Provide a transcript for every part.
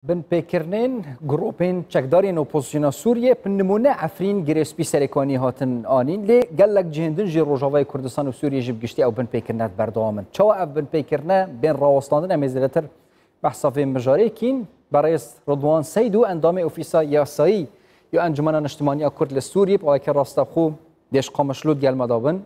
بن پیکرنین گروپین چکدارین اپوزیسیون سوریه پنمونه عفرین گریسپی سرکانی هاتن آنین لی گلک جهندن جی روجاوای کردستان و سوریه جب گشتی او بن پیکرنت بردامن چوا او بن پیکرنه بین راوستاندن امزلتر بحثافه مجاری کین برای رضوان سیدو اندام اوفیسا یاسایی یا انجمن اجتماعی کرد لسوریه با که راستخو دیش قامشلود گلمدابن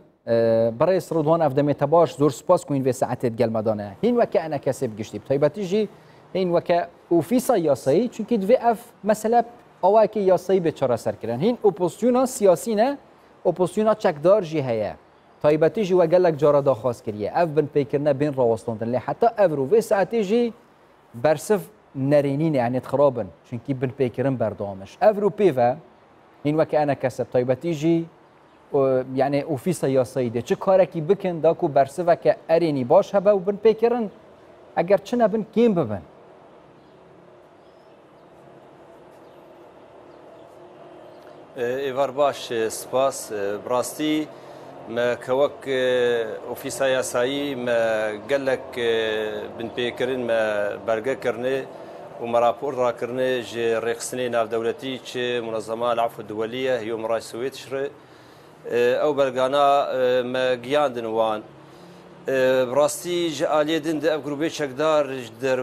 برای رضوان افدم تباش زور سپاس کوین و ساعت گلمدانه هین وکه انا کسب گشتی طیبتی جی هین وکه اوفیسا یاسایی چونکی دوی اف مثلا آواکی یاسایی به چرا سر کردن هین اپوزیسیون سیاسی نه اپوزیسیون چکدار جی هیا طیبتی جی وگلک جارا داخواست کریه اف بن پیکرنه بین راوستاندن لی حتی اف رو و ساعتی جی برسف نرینین یعنی خرابن چونکی بن پیکرن بردامش اف رو پیفا هین وکه انا کسب طیبتی جی يعني اوفيسا ياسایی ده چه کارکی بکن داکو برسه که ارینی باش هبه و بن پیکرن اگر چه نبن کیم ببن ایوار باش سپاس براستی ما كوك اوفيسا ياسایی ما قالك بن پیکرن ما برگه کرنه وما رابور را کرنه جي ريخسنين ناف دولتي چه منظمه العفو الدوليه يوم راي سويت شره او بلغانا ما گیاندن وان براستی جالیه دند اف گروبی چکدار در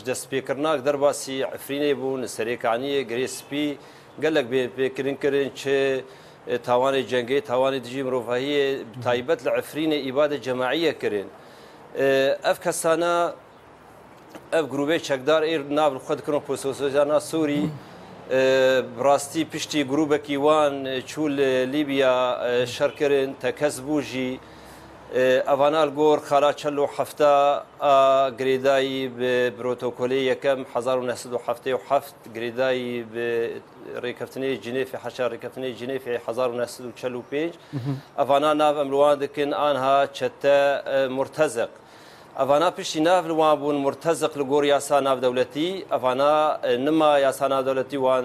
دست پیکرناک در باسی عفرینه بون سریکانی گریسپی گلک پیکرین کرن چه توان جنگی توان دجی مروفاهی تایبت لعفرینه ایباد جماعیه کرن اف کسانا اف گروبی چکدار ایر نابل خود کنن پوسوسوزانا سوری براستی پشتی گروبکی وان چول لیبیا شرکرن تکسبوجی اوانال گور خالا چلو هفته گریدایی به پروتکلی یکم 1977 گریدایی به ریکفتنی جنیف حشر ریکفتنی جنیف 1945 اوانا ناف املوان دکن آنها چته مرتزق افانا پشتی ناف لوان بون مرتزق لگور یاسا ناف دولتی افانا نما یاسا ناف دولتی وان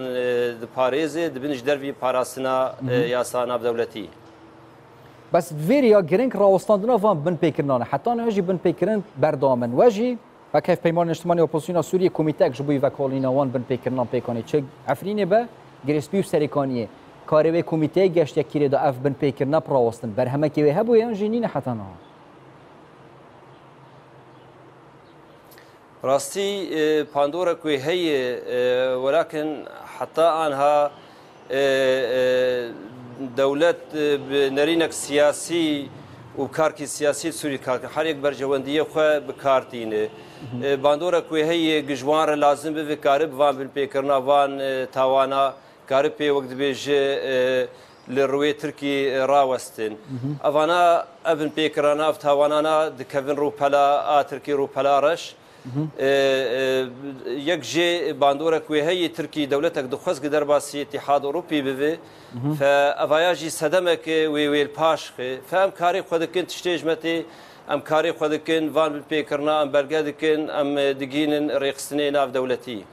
پاریزه دبنش دروی پاراسنا یاسا ناف دولتی بس ویریا گرینگ راوستاندنا وان بن پیکرنانه حتی نهجی بن پیکرن بردامن وجی و کیف پیمان اجتماعی اپوزیسیون سوریه کمیته جبوی وکالینا وان بن پیکرنان پیکانی چه عفرینه به گریسپی و سریکانیه کاری کمیته گشت یکی دا اف بن پیکرنا پراوستن بر همه کی هبو یان جنین حتی نه راستی پاندورا کوی هی ولكن حتى آنها دولت نرینک سیاسی و کارکی سیاسی سوری کار هر یک برجواندیه خو بکارتینه باندورا کوی هی گجوار لازم به کارب وان بن پیکرنا وان توانا کارب په وقت بهجه لروي تركي راوستن افانا ابن بيكرانا فتاوانا دكفن رو بلا تركي رو بلا رش یک جه باندورا کوی هی ترکی دولتک دخواست قدر باسی اتحاد اوروبی بوی فافایاجی صدمه که ویل پاش خه فهم کاری خودکن تشتیجمتی ام کاری خودکن وان پیکرنا ام برگدکن ام دگینن ریخستنی ناف دولتی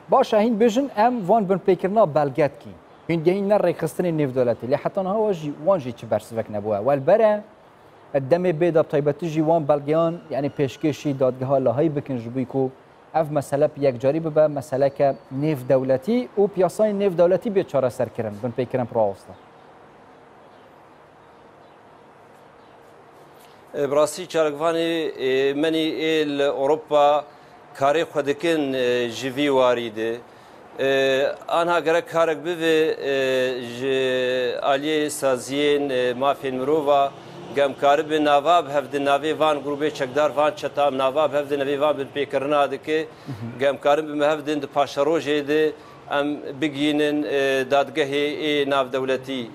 باشه هین بجن ام وان بن پیکرنا بلگد کی هین گهین ریخستنی ناف دولتی لی حتی نه وانجی چه برسوک نبوه والبره الدم بيدا بطيبتي جوان بلغيان يعني پیشکشی دادگاه لاهای بکن جبوی کو اف مسئله یک جاری ببه مسئله که نیف دولتی و پیاسای نیف دولتی به چاره سر کرن بن پیکرن پراوستا براستی چارگوانی منی ایل اوروبا کاری خودکن جوی واریده آنها گرک کارک بوه آلیه سازیین مافین مروفا گم کاری به نواب هفته نوی وان گروه چکدار وان چتام نواب هفته نوی وان بن پیکرنا دکه گم کاری به هفته د پاشروجه ده ام بگینن دادگاه ناف دولتی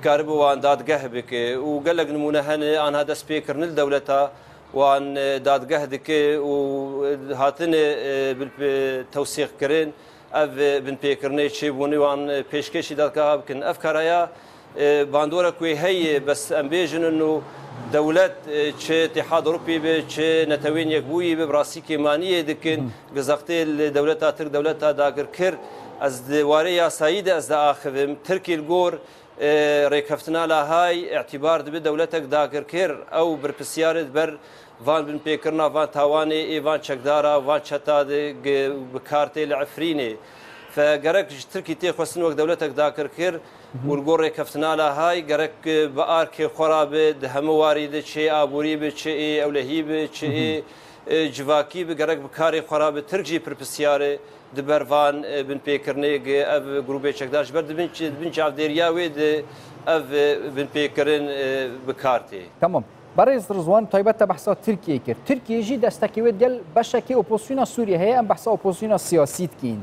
کاری به وان دادگاه بکه و گلگ نمونه هن آنها دست پیکرن دولتا وان دادگاه دکه و هاتن توثیق کرن اف بن پیکرنه چه بونی وان پیشکشی دادگاه بکن افکاریا باندورا کوی هی بس ام بیجن انه دولت چه اتحاد اوروبی به چه نتوین یک بویی به براسی کیمانیه دکن گزاقتی دولت ترک دولت داگر کر از دواره یاسایی از آخرم ترکی الگور ریکفتنا لهای اعتبار به دولتک داگر کر او بر پسیارت بر وان بن پێکردنا وان تاوانێ ئێوان چەکدارە وان چەتا بکارتێ لە عفرینێ فگەرەک ترکی تێخواستن وەک دەولەتێک داکرد کرد ورگۆڕێ کەفتنا لە های گەرەک بە ئارکێ خۆرا بێت هەموو واریدە چێ ئابووری بێت چێ ئەولەهی بێت چێ جواکی بگەرەک بکاری خۆرا بێت ترکی پرپسیارێ دبەروان بن پێکردنێ ئەv گروپێ چەکدارش بەر بن چاودێریا وێ ئەv بن پێکردن بکارتێ تمام بەڕێز ڕزوان تایبەتە بەحسا ترکیە کرد ترکیەژی دەستەکەوێت گەل بەشێکی ئۆپۆسیۆنە سووریە هەیە ئەم بەحسا ئۆپۆسیۆنە سیاسی دکەین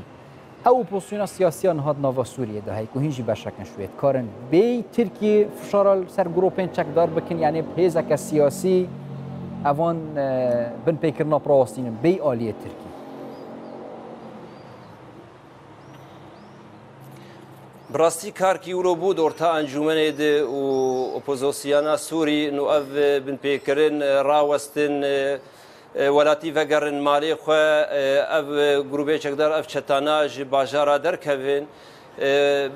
ئەو ئۆپۆسیۆنە سیاسیان هات ناڤە سووریەدا هەیە و هینجی بەشەکەن شوێت کارن بێ ترکی فشارە سەر گرۆپێن چەکدار بکەن یعنی هێزەکە سیاسی ئەوان بن پێکردنا پڕاوەستینن بێ ئالیە ترکی براستی کارکی ورۆ بوو دۆرتا ئەنجومەنێ و ئۆپۆزۆسیانە سووری و ئەv بن پێکردن ڕاوەستن وەلاتی vەگەڕن مالێ خۆ ئەv گروپێ چەکدار ئەv چەتانە ji باژارا دەرکەvên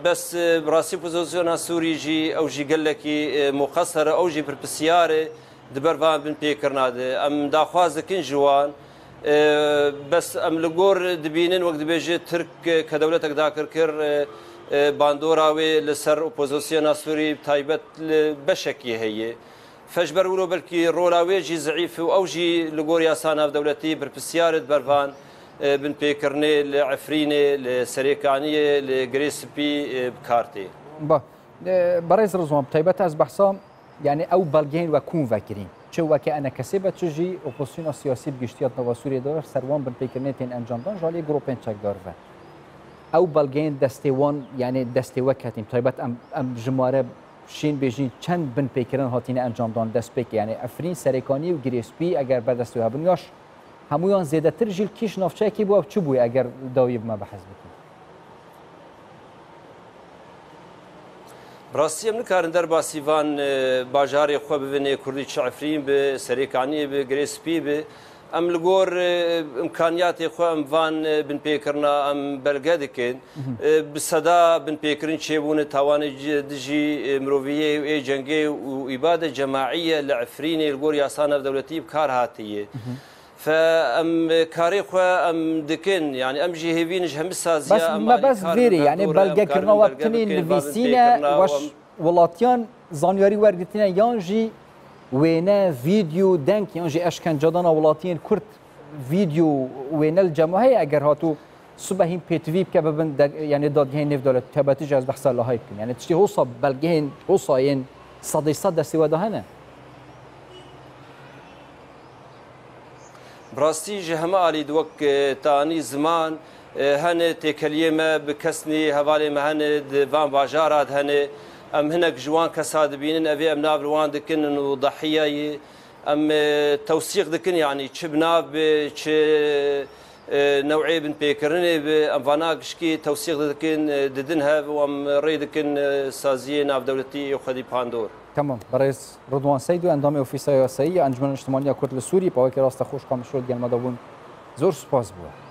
بەس براستی ئۆپۆزۆسیۆنە سووریژی ئەو ژی گەلێکی مقەسەرە ئەو ژی پرپسیارێ دبەروان بن پێکردنادێ ئەم داخواز دکن ji wan بەس ئەم li گۆر dibînin وەک dibêje Tirk کە دەولەتێک داکرد کرد باندۆراوێ لەسەر ئۆپۆزۆسیۆنە سووری تایبەت بەشێکی هەیە فەشبەر ورۆ بەلکی ڕۆلاوێژی زعیف و ئەوژی لە گۆری یاسا ناودەولەتی برپسیارت بەروان بن پێکردنێ لە عفرینێ لە سەرێکانیە لە گرێسپی بکارتێ بەڕێز ڕزوان تایبەت ئەس بەحسا یعنی ئەو بەڵگەین وە کوون vekirîn çi weke ene kesê be çi jî opozîsyona siyasî bi giştiya nava Sûriyê de serwan bin pêkirinê tên encamdan ji aliyê gropên çekdar ve ew belgeyên destê wan yani destê wek hetin taybet em ji mare şîn bêjîn çend bin pêkirin hatîne encamdan destpêk yani efrîn serêkanî û girêspî eger berdestê hebin yaş hemûyan zêdetir jî kîş navçeyekî bû ew çi bûye eger dawî me behez bikin براستی ئەم نکارن دەرباسیڤان باژارێ خۆ ببنێ کوردی چ عفرین بێ سەرێکانی بێ گرێسپی بێ ئەم li گۆر ئیمکانیاتێ خۆ ئەم vان بن پێکردنا ئەم بەلگە دکەن bi seda bin pêkirin çêbûne tawanê dijî miroviyê ê cengê û îbade cemaîye li Efrînê li gor yasa navdewletî bi kar hatiye فام كاري خو ام دكن يعني ام جي هيفين هم سازيا بس ما بس فيري يعني بلغه كرنا وقتني نفيسينا واش ولاتيان زانياري ورغتينا يانجي وينا فيديو دنك يانجي اشكن جدانا ولاتيان كرت فيديو وينا الجماهير اگر هاتو صبحين بيتفي كبابن يعني دادهين نف دولت تباتي جاز بحث الله هيكن يعني تشتي هوصا بلغين هوصاين صدي صد سوا دهنا براستی ji heme alî wek tanî ziman hene têkeliye me bi kesnî hevalê me hene di van bajara hene em hinek ji wan kesa dibînin evê em nav li wan dikin û dehiyayê em tewsîq dikin yanî çi bi nav bi çi newê bin pêkirinê bi em vana gişkî tewsîq dikin didin hev û em rê dikin saziyê navdewletî û xwedî pandor تمام برئيس رضوان سيد واندامي اوفيسا ياسایی انجمن اجتماعی کرد لسوری با وکی راست خوش قام شد گلمه دابون زور سپاس بوده